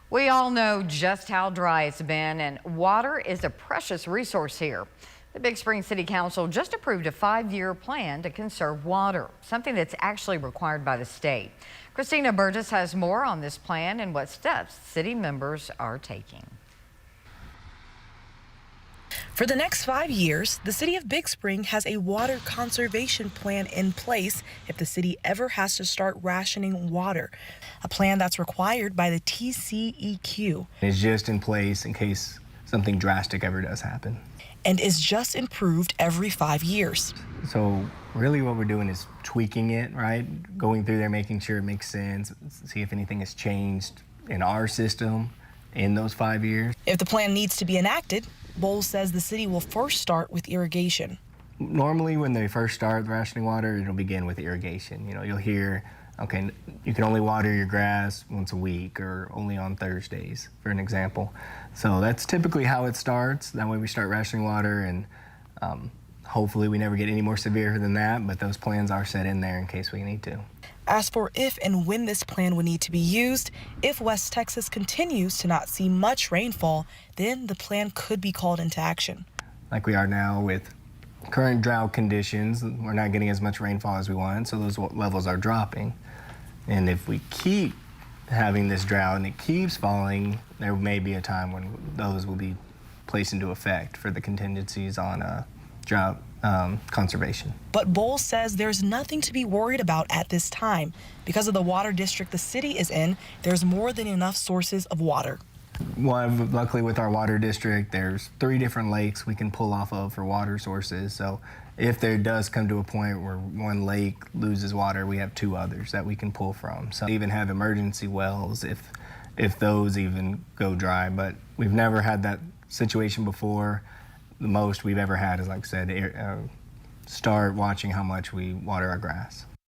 We all know just how dry it's been, and water is a precious resource here. The Big Spring City Council just approved a 5-year plan to conserve water, something that's actually required by the state. Christina Burgess has more on this plan and what steps city members are taking. For the next 5 years, the city of Big Spring has a water conservation plan in place if the city ever has to start rationing water, a plan that's required by the TCEQ. It's just in place in case something drastic ever does happen. And is just improved every 5 years. So really what we're doing is tweaking it, right? Going through there, making sure it makes sense, see if anything has changed in our system in those 5 years. If the plan needs to be enacted, Bowles says the city will first start with irrigation. Normally when they first start rationing water, it'll begin with irrigation. You know, you'll hear, okay, you can only water your grass once a week or only on Thursdays, for an example. So that's typically how it starts. That way we start rationing water, and hopefully we never get any more severe than that, but those plans are set in there in case we need to. As for if and when this plan would need to be used, if West Texas continues to not see much rainfall, then the plan could be called into action. Like we are now with current drought conditions, we're not getting as much rainfall as we want, so those levels are dropping. And if we keep having this drought and it keeps falling, there may be a time when those will be placed into effect for the contingencies on drought conservation. But Bowles says there's nothing to be worried about at this time. Because of the water district the city is in, there's more than enough sources of water. Well, luckily with our water district, there's 3 different lakes we can pull off of for water sources. So if there does come to a point where one lake loses water, we have 2 others that we can pull from. So we even have emergency wells if those even go dry. But we've never had that situation before. The most we've ever had is, like I said, start watching how much we water our grass.